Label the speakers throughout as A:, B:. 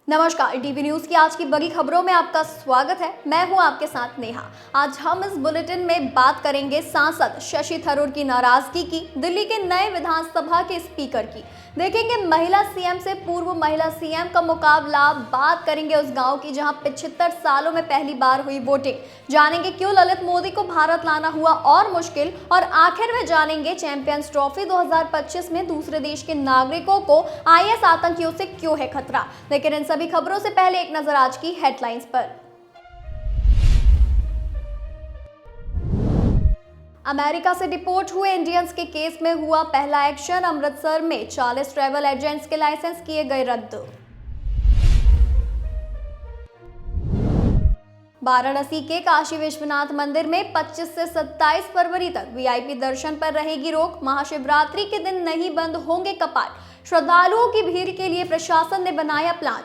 A: नमस्कार, TV news की आज की बड़ी खबरों में आपका स्वागत है। मैं हूं आपके साथ नेहा। आज हम इस बुलेटिन में बात करेंगे सांसद शशि थरूर की नाराजगी की, दिल्ली के नए विधानसभा के स्पीकर की, देखेंगे महिला सीएम से पूर्व महिला सीएम का मुकाबला, बात करेंगे उस गांव की जहां 75 सालों में पहली बार हुई वोटिंग, जानेंगे क्यों ललित मोदी को भारत लाना हुआ और मुश्किल, और आखिर में जानेंगे चैंपियंस ट्रॉफी 2025 में दूसरे देश के नागरिकों को आईएस आतंकियों से क्यों है खतरा। लेकिन इन सभी खबरों से पहले एक नजर आज की हेडलाइंस पर। अमेरिका से डिपोर्ट हुए इंडियंस के केस में हुआ पहला एक्शन, अमृतसर में 40 ट्रैवल एजेंट्स के लाइसेंस किए गए रद्द। वाराणसी के काशी विश्वनाथ मंदिर में 25 से 27 फरवरी तक वीआईपी दर्शन पर रहेगी रोक, महाशिवरात्रि के दिन नहीं बंद होंगे कपाट, श्रद्धालुओं की भीड़ के लिए प्रशासन ने बनाया प्लान।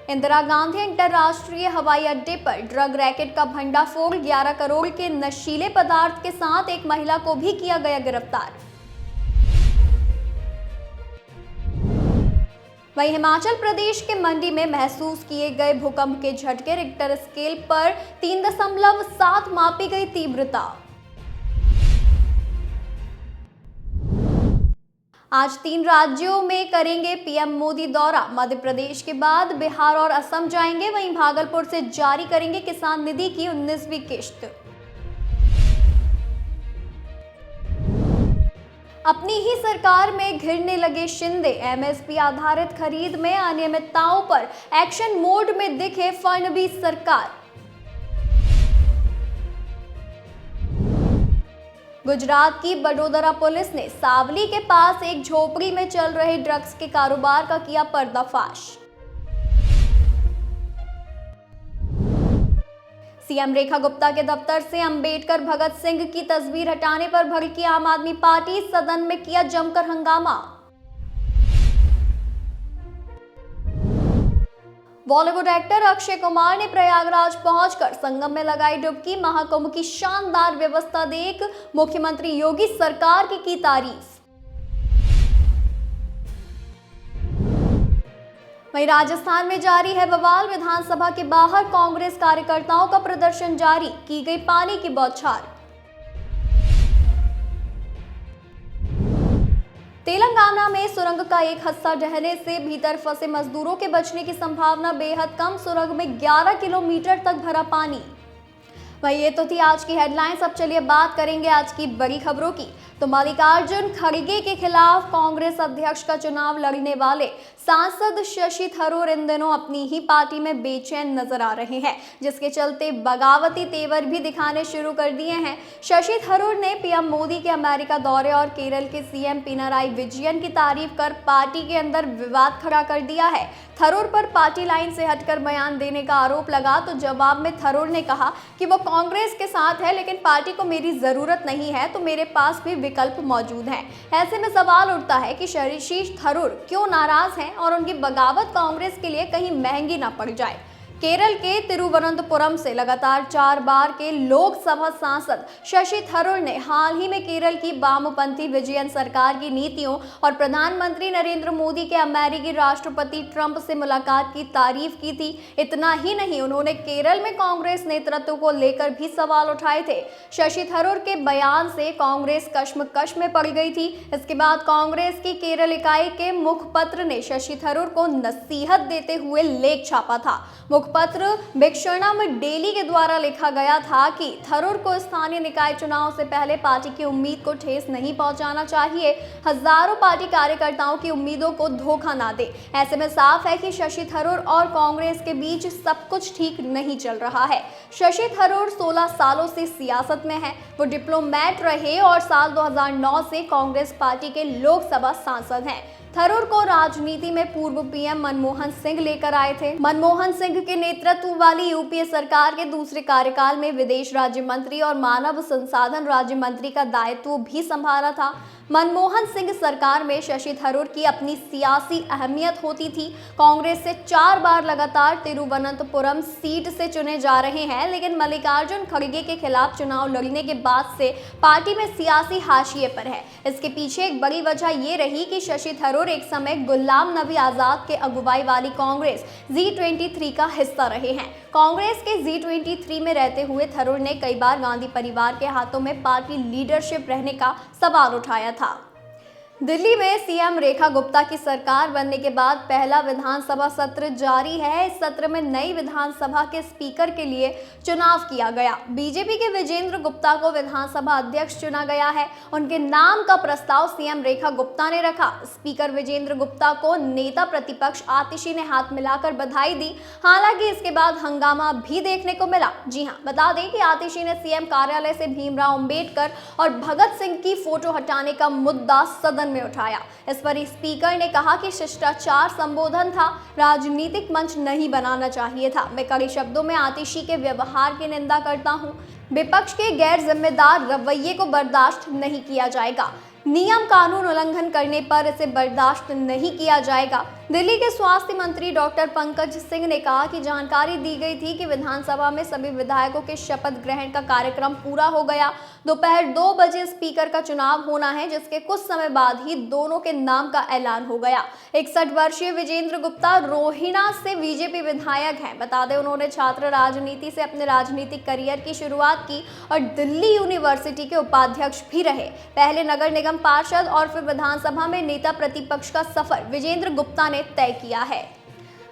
A: इंदिरा गांधी अंतरराष्ट्रीय हवाई अड्डे पर ड्रग रैकेट का भंडाफोड़, 11 करोड़ के नशीले पदार्थ के साथ एक महिला को भी किया गया गिरफ्तार। वहीं हिमाचल प्रदेश के मंडी में महसूस किए गए भूकंप के झटके, रिक्टर स्केल पर 3.7 मापी गई तीव्रता। आज 3 राज्यों में करेंगे पीएम मोदी दौरा, मध्य प्रदेश के बाद बिहार और असम जाएंगे, वहीं भागलपुर से जारी करेंगे किसान निधि की 19वीं किश्त। अपनी ही सरकार में घिरने लगे शिंदे, एमएसपी आधारित खरीद में अनियमितताओं पर एक्शन मोड में दिखे फडणवीस सरकार। गुजरात की बडोदरा पुलिस ने सावली के पास एक झोपड़ी में चल रहे ड्रग्स के कारोबार का किया पर्दाफाश। सीएम रेखा गुप्ता के दफ्तर से अंबेडकर भगत सिंह की तस्वीर हटाने पर भड़की आम आदमी पार्टी, सदन में किया जमकर हंगामा। बॉलीवुड एक्टर अक्षय कुमार ने प्रयागराज पहुंचकर संगम में लगाई डुबकी, महाकुंभ की शानदार व्यवस्था देख मुख्यमंत्री योगी सरकार की तारीफ। वहीं राजस्थान में जारी है बवाल, विधानसभा के बाहर कांग्रेस कार्यकर्ताओं का प्रदर्शन जारी, की गई पानी की बौछार। तेलंगाना में सुरंग का एक हिस्सा ढहने से भीतर फंसे मजदूरों के बचने की संभावना बेहद कम, सुरंग में 11 किलोमीटर तक भरा पानी। वही ये तो थी आज की हेडलाइंस। अब चलिए बात करेंगे आज की बड़ी खबरों की। तो मल्लिकार्जुन खड़गे के खिलाफ कांग्रेस अध्यक्ष का चुनाव लड़ने वाले सांसद शशि थरूर इन दिनों अपनी ही पार्टी में बेचैन नजर आ रहे हैं, जिसके चलते बगावती तेवर भी दिखाने शुरू कर दिए हैं। शशि थरूर ने पीएम मोदी के अमेरिका दौरे और केरल के सीएम पिनाराई विजयन की तारीफ कर पार्टी के अंदर विवाद खड़ा कर दिया है। थरूर पर पार्टी लाइन से हटकर बयान देने का आरोप लगा, तो जवाब में थरूर ने कहा कि वो कांग्रेस के साथ है, लेकिन पार्टी को मेरी जरूरत नहीं है, तो मेरे पास भी विकल्प मौजूद हैं। ऐसे में सवाल उठता है कि शशि थरूर क्यों नाराज हैं और उनकी बगावत कांग्रेस के लिए कहीं महंगी ना पड़ जाए। केरल के तिरुवनंतपुरम से लगातार 4 बार के लोकसभा सांसद शशि थरूर ने हाल ही में केरल की वामपंथी विजयन सरकार की नीतियों और प्रधानमंत्री नरेंद्र मोदी के अमेरिकी राष्ट्रपति ट्रंप से मुलाकात की तारीफ की थी। इतना ही नहीं, उन्होंने केरल में कांग्रेस नेतृत्व को लेकर भी सवाल उठाए थे। शशि थरूर के बयान से कांग्रेस कश्मकश में पड़ गई थी। इसके बाद कांग्रेस की केरल इकाई के मुखपत्र ने शशि थरूर को नसीहत देते हुए लेख छापा था। मुखपत्र भिक्षुणम डेली के द्वारा लिखा गया था कि थरूर को स्थानीय निकाय चुनाव से पहले पार्टी की उम्मीद को ठेस नहीं पहुंचाना चाहिए, हजारों पार्टी कार्यकर्ताओं की उम्मीदों को धोखा ना दे। ऐसे में साफ है कि शशि थरूर और कांग्रेस के बीच सब कुछ ठीक नहीं चल रहा है। शशि थरूर 16 सालों से सियासत में है, वो डिप्लोमेट रहे और साल 2009 से कांग्रेस पार्टी के लोकसभा सांसद हैं। थरूर को राजनीति में पूर्व पीएम मनमोहन सिंह लेकर आए थे। मनमोहन सिंह के नेतृत्व वाली यूपीए सरकार के दूसरे कार्यकाल में विदेश राज्य मंत्री और मानव संसाधन राज्य मंत्री का दायित्व भी संभाला था। मनमोहन सिंह सरकार में शशि थरूर की अपनी सियासी अहमियत होती थी। कांग्रेस से 4 बार लगातार तिरुवनंतपुरम सीट से चुने जा रहे हैं, लेकिन मल्लिकार्जुन खड़गे के खिलाफ चुनाव लड़ने के बाद से पार्टी में सियासी हाशिए पर है। इसके पीछे एक बड़ी वजह ये रही कि शशि थरूर एक समय गुलाम नबी आजाद के अगुवाई वाली कांग्रेस G23 का हिस्सा रहे हैं। कांग्रेस के G23 में रहते हुए थरूर ने कई बार गांधी परिवार के हाथों में पार्टी लीडरशिप रहने का सवाल उठाया था। दिल्ली में सीएम रेखा गुप्ता की सरकार बनने के बाद पहला विधानसभा सत्र जारी है। इस सत्र में नई विधानसभा के स्पीकर के लिए चुनाव किया गया। बीजेपी के विजेंद्र गुप्ता को विधानसभा अध्यक्ष चुना गया है। उनके नाम का प्रस्ताव सीएम रेखा गुप्ता ने रखा। स्पीकर विजेंद्र गुप्ता को नेता प्रतिपक्ष आतिशी ने हाथ मिलाकर बधाई दी। हालांकि इसके बाद हंगामा भी देखने को मिला। जी हां, बता दें कि आतिशी ने सीएम कार्यालय से भीमराव अंबेडकर और भगत सिंह की फोटो हटाने का मुद्दा सदन में उठाया। इस पर स्पीकर ने कहा कि शिष्टाचार संबोधन था, राजनीतिक मंच नहीं बनाना चाहिए था। मैं कड़े शब्दों में आतिशी के व्यवहार की निंदा करता हूं। विपक्ष के गैर जिम्मेदार रवैये को बर्दाश्त नहीं किया जाएगा। नियम कानून उल्लंघन करने पर इसे बर्दाश्त नहीं किया जाएगा। दिल्ली के स्वास्थ्य मंत्री डॉक्टर पंकज सिंह ने कहा कि जानकारी दी गई थी कि विधानसभा में सभी विधायकों के शपथ ग्रहण का कार्यक्रम पूरा हो गया। दोपहर 2 बजे स्पीकर का चुनाव होना है, जिसके कुछ समय बाद ही दोनों के नाम का ऐलान हो गया। 61 वर्षीय विजेंद्र गुप्ता रोहिणा से बीजेपी विधायक हैं। बता दें, उन्होंने छात्र राजनीति से अपने राजनीतिक करियर की शुरुआत की और दिल्ली यूनिवर्सिटी के उपाध्यक्ष भी रहे। पहले नगर निगम पार्षद और फिर विधानसभा में नेता प्रतिपक्ष का सफर विजेंद्र गुप्ता ने तय किया है।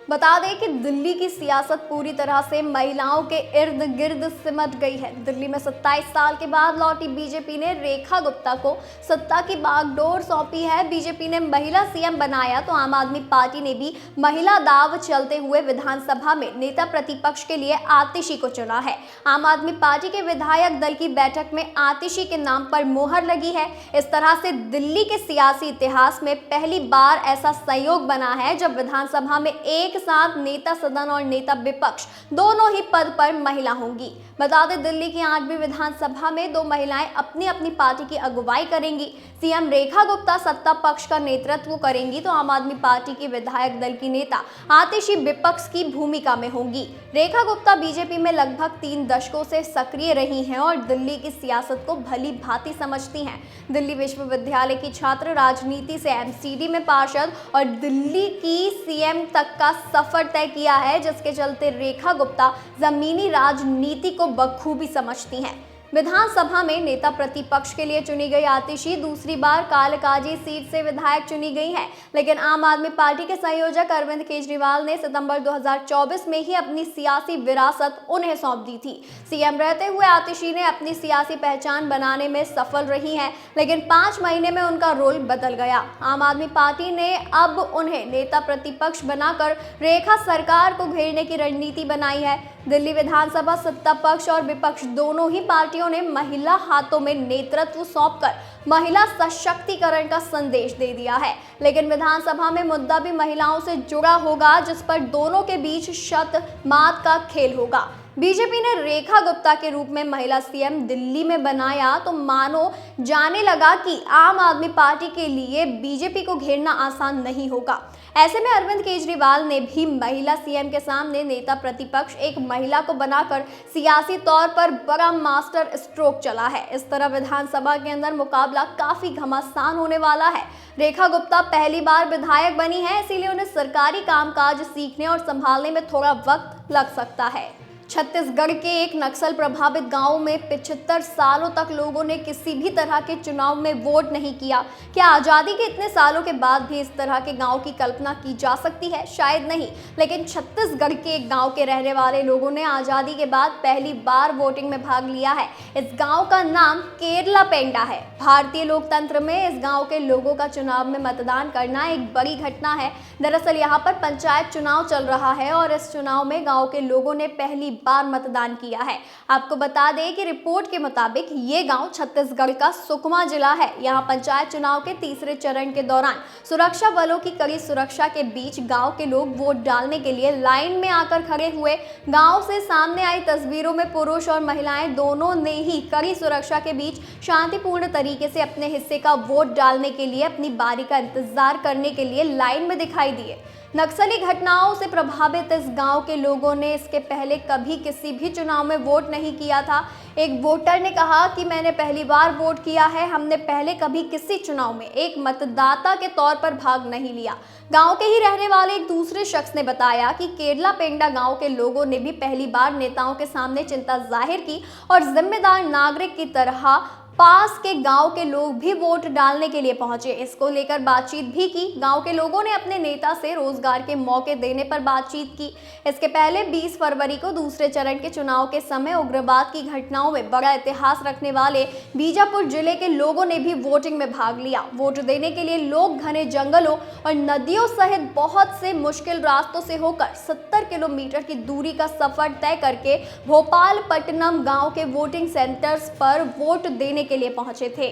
A: बता दें कि दिल्ली की सियासत पूरी तरह से महिलाओं के इर्द गिर्द सिमट गई है। दिल्ली में 27 साल के बाद लौटी बीजेपी ने रेखा गुप्ता को सत्ता की बागडोर सौंपी है। बीजेपी ने महिला सीएम बनाया तो आम आदमी पार्टी ने भी महिला दाव चलते हुए विधानसभा में नेता प्रतिपक्ष के लिए आतिशी को चुना है। आम आदमी पार्टी के विधायक दल की बैठक में आतिशी के नाम पर मोहर लगी है। इस तरह से दिल्ली के सियासी इतिहास में पहली बार ऐसा संयोग बना है जब विधानसभा में एक साथ नेता सदन और नेता विपक्ष दोनों ही पद पर महिला होंगी। बता दें, दिल्ली की 8वीं विधानसभा में 2 महिलाएं अपनी अपनी पार्टी की अगुवाई करेंगी। सीएम रेखा गुप्ता सत्ता पक्ष का नेतृत्व करेंगी तो आम आदमी पार्टी की विधायक दल की नेता आतिशी विपक्ष की भूमिका में होंगी। रेखा गुप्ता बीजेपी में लगभग 3 दशकों से सक्रिय रही हैं और दिल्ली की सियासत को भली भांति समझती हैं। दिल्ली विश्वविद्यालय की छात्र राजनीति से एमसीडी में पार्षद और दिल्ली की सीएम तक का सफर तय किया है, जिसके चलते रेखा गुप्ता जमीनी राजनीति को बखूबी समझती हैं। विधानसभा में नेता प्रतिपक्ष के लिए चुनी गई आतिशी दूसरी बार कालकाजी सीट से विधायक चुनी गई हैं, लेकिन आम आदमी पार्टी के संयोजक अरविंद केजरीवाल ने सितंबर 2024 में ही अपनी सियासी विरासत उन्हें सौंप दी थी। सीएम रहते हुए आतिशी ने अपनी सियासी पहचान बनाने में सफल रही हैं, लेकिन 5 महीने में उनका रोल बदल गया। आम आदमी पार्टी ने अब उन्हें नेता प्रतिपक्ष बनाकर रेखा सरकार को घेरने की रणनीति बनाई है। दिल्ली विधानसभा सत्ता पक्ष और विपक्ष दोनों ही पार्टियों ने महिला हाथों में नेतृत्व सौंपकर महिला सशक्तिकरण का संदेश दे दिया है, लेकिन विधानसभा में मुद्दा भी महिलाओं से जुड़ा होगा, जिस पर दोनों के बीच शत मात का खेल होगा। बीजेपी ने रेखा गुप्ता के रूप में महिला सीएम दिल्ली में बनाया तो मानो जाने लगा कि आम आदमी पार्टी के लिए बीजेपी को घेरना आसान नहीं होगा। ऐसे में अरविंद केजरीवाल ने भी महिला सीएम के सामने नेता प्रतिपक्ष एक महिला को बनाकर सियासी तौर पर बड़ा मास्टर स्ट्रोक चला है। इस तरह विधानसभा के अंदर मुकाबला काफी घमासान होने वाला है। रेखा गुप्ता पहली बार विधायक बनी है, इसीलिए उन्हें सरकारी कामकाज सीखने और संभालने में थोड़ा वक्त लग सकता है। छत्तीसगढ़ के एक नक्सल प्रभावित गांव में 75 सालों तक लोगों ने किसी भी तरह के चुनाव में वोट नहीं किया। क्या आज़ादी के इतने सालों के बाद भी इस तरह के गांव की कल्पना की जा सकती है? शायद नहीं, लेकिन छत्तीसगढ़ के एक गांव के रहने वाले लोगों ने आज़ादी के बाद पहली बार वोटिंग में भाग लिया है। इस गाँव का नाम केरला पेंडा है। भारतीय लोकतंत्र में इस गाँव के लोगों का चुनाव में मतदान करना एक बड़ी घटना है। दरअसल यहाँ पर पंचायत चुनाव चल रहा है और इस चुनाव में गाँव के लोगों ने पहली बार मतदान किया है। आपको बता दें कि रिपोर्ट के मुताबिक ये गांव छत्तीसगढ़ का सुकमा जिला है। यहाँ पंचायत चुनाव के तीसरे चरण के दौरान सुरक्षा बलों की कड़ी सुरक्षा के बीच गांव के लोग वोट डालने के लिए लाइन में आकर खड़े हुए। गांव से सामने आई तस्वीरों में पुरुष और महिलाएं दोनों ने ही कड़ी सुरक्षा के बीच शांतिपूर्ण तरीके से अपने हिस्से का वोट डालने के लिए अपनी बारी का इंतजार करने के लिए लाइन में दिखाई दिए। नक्सली घटनाओं से प्रभावित इस गांव के लोगों ने इसके पहले कभी किसी भी चुनाव में वोट नहीं किया था। एक वोटर ने कहा कि मैंने पहली बार वोट किया है, हमने पहले कभी किसी चुनाव में एक मतदाता के तौर पर भाग नहीं लिया। गांव के ही रहने वाले एक दूसरे शख्स ने बताया कि केरला पेंडा गांव के लोगों ने भी पहली बार नेताओं के सामने चिंता जाहिर की और जिम्मेदार नागरिक की तरह पास के गांव के लोग भी वोट डालने के लिए पहुंचे। इसको लेकर बातचीत भी की। गांव के लोगों ने अपने नेता से रोजगार के मौके देने पर बातचीत की। इसके पहले 20 फरवरी को दूसरे चरण के चुनाव के समय उग्रवाद की घटनाओं में बड़ा इतिहास रखने वाले बीजापुर जिले के लोगों ने भी वोटिंग में भाग लिया। वोट देने के लिए लोग घने जंगलों और नदियों सहित बहुत से मुश्किल रास्तों से होकर 70 किलोमीटर की दूरी का सफर तय करके भोपालपट्टनम गांव के वोटिंग सेंटर्स पर वोट देने के लिए पहुंचे थे।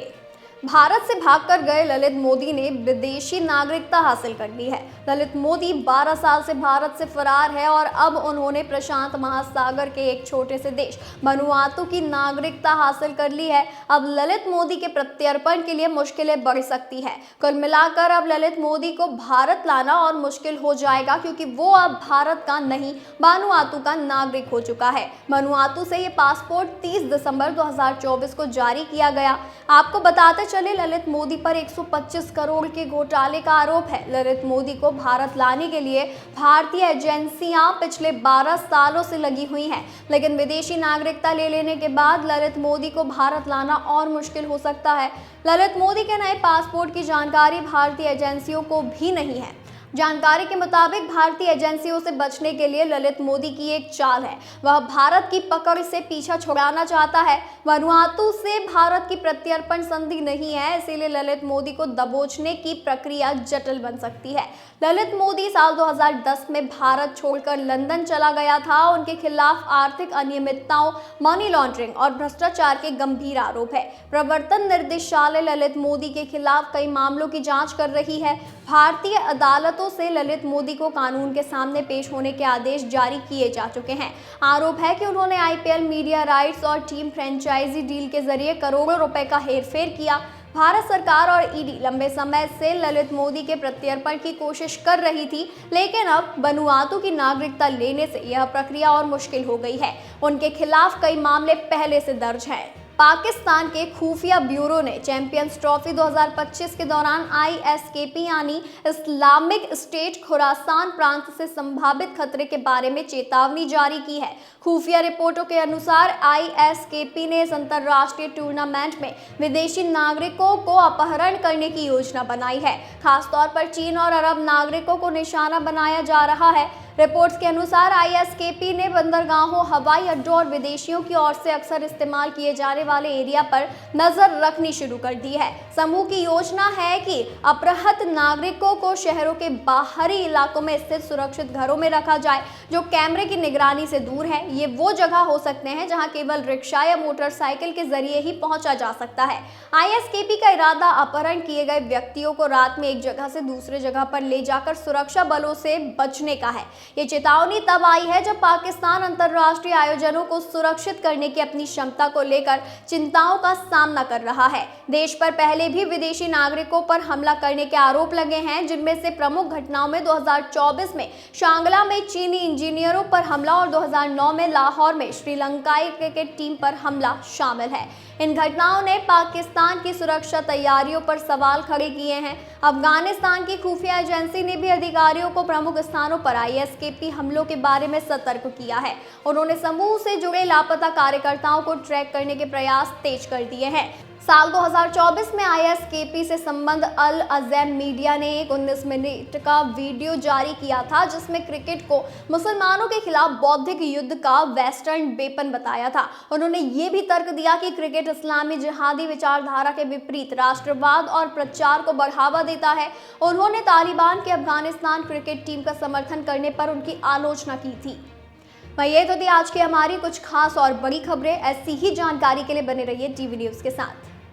A: भारत से भागकर गए ललित मोदी ने विदेशी नागरिकता हासिल कर ली है। ललित मोदी 12 साल से भारत से फरार है और अब उन्होंने प्रशांत महासागर के एक छोटे से देश वनुआतू की नागरिकता हासिल कर ली है। अब ललित मोदी के प्रत्यर्पण के लिए मुश्किलें बढ़ सकती है। कुल मिलाकर अब ललित मोदी को भारत लाना और मुश्किल हो जाएगा, क्योंकि वो अब भारत का नहीं वनुआतू का नागरिक हो चुका है। वनुआतू से ये पासपोर्ट 30 दिसंबर 2024 को जारी किया गया। आपको बताते चले ललित मोदी पर 125 करोड़ के घोटाले का आरोप है। ललित मोदी को भारत लाने के लिए भारतीय एजेंसियां पिछले 12 सालों से लगी हुई हैं, लेकिन विदेशी नागरिकता ले लेने के बाद ललित मोदी को भारत लाना और मुश्किल हो सकता है। ललित मोदी के नए पासपोर्ट की जानकारी भारतीय एजेंसियों को भी नहीं है। जानकारी के मुताबिक भारतीय एजेंसियों से बचने के लिए ललित मोदी की एक चाल है। वह भारत की पकड़ से पीछा छुड़ाना चाहता है। वनुआतू से भारत की प्रत्यर्पण संधि नहीं है, इसीलिए ललित मोदी को दबोचने की प्रक्रिया जटिल बन सकती है। ललित मोदी साल 2010 में भारत छोड़कर लंदन चला गया था। उनके खिलाफ आर्थिक अनियमितताओं, मनी लॉन्ड्रिंग और भ्रष्टाचार के गंभीर आरोप है। प्रवर्तन निर्देशालय ललित मोदी के खिलाफ कई मामलों की जांच कर रही है। भारतीय अदालतों से ललित मोदी को कानून के सामने पेश होने के आदेश जारी किए जा चुके हैं। आरोप है कि उन्होंने आईपीएल मीडिया राइट्स और टीम फ्रेंचाइजी डील के जरिए करोड़ों रुपए का हेरफेर किया। भारत सरकार और ईडी लंबे समय से ललित मोदी के प्रत्यर्पण की कोशिश कर रही थी, लेकिन अब वनुआतू की नागरिकता लेने से यह प्रक्रिया और मुश्किल हो गई है। उनके खिलाफ कई मामले पहले से दर्ज हैं। पाकिस्तान के खुफिया ब्यूरो ने चैंपियंस ट्रॉफी 2025 के दौरान आईएसकेपी यानी इस्लामिक स्टेट खुरासान प्रांत से संभावित खतरे के बारे में चेतावनी जारी की है। खुफिया रिपोर्टों के अनुसार आईएसकेपी ने इस अंतर्राष्ट्रीय टूर्नामेंट में विदेशी नागरिकों को अपहरण करने की योजना बनाई है। खासतौर पर चीन और अरब नागरिकों को निशाना बनाया जा रहा है। रिपोर्ट्स के अनुसार आईएसकेपी ने बंदरगाहों, हवाई अड्डों और विदेशियों की ओर से अक्सर इस्तेमाल किए जाने वाले एरिया पर नजर रखनी शुरू कर दी है। समूह की योजना है कि अपहृत नागरिकों को शहरों के बाहरी इलाकों में स्थित सुरक्षित घरों में रखा जाए, जो कैमरे की निगरानी से दूर है। ये वो जगह हो सकते हैं जहां केवल रिक्शा या मोटरसाइकिल के जरिए ही पहुंचा जा सकता है। आईएसकेपी का इरादा अपहरण किए गए व्यक्तियों को रात में एक जगह से दूसरे जगह पर ले जाकर सुरक्षा बलों से बचने का है। ये चेतावनी तब आई है जब पाकिस्तान अंतर्राष्ट्रीय आयोजनों को सुरक्षित करने की अपनी क्षमता को लेकर चिंताओं का सामना कर रहा है। देश पर पहले भी विदेशी नागरिकों पर हमला करने के आरोप लगे हैं, जिनमें से प्रमुख घटनाओं में 2024 में शांगला में चीनी इंजीनियरों पर हमला और 2009 में लाहौर में श्रीलंकाई क्रिकेट टीम पर हमला शामिल है। इन घटनाओं ने पाकिस्तान की सुरक्षा तैयारियों पर सवाल खड़े किए हैं। अफगानिस्तान की खुफिया एजेंसी ने भी अधिकारियों को प्रमुख स्थानों पर आईएसकेपी हमलों के बारे में सतर्क किया है। उन्होंने समूह से जुड़े लापता कार्यकर्ताओं को ट्रैक करने के प्रयास तेज कर दिए हैं। साल 2024 में आईएसकेपी से संबंध अल अज़ैम मीडिया ने एक 19 मिनट का वीडियो जारी किया था, जिसमें क्रिकेट को मुसलमानों के खिलाफ बौद्धिक युद्ध का वेस्टर्न वेपन बताया था। उन्होंने ये भी तर्क दिया कि क्रिकेट इस्लामी जिहादी विचारधारा के विपरीत राष्ट्रवाद और प्रचार को बढ़ावा देता है। उन्होंने तालिबान की अफगानिस्तान क्रिकेट टीम का समर्थन करने पर उनकी आलोचना की थी। वही ये तो थी आज की हमारी कुछ खास और बड़ी खबरें। ऐसी ही जानकारी के लिए बने रहिए टीवी न्यूज़ के साथ।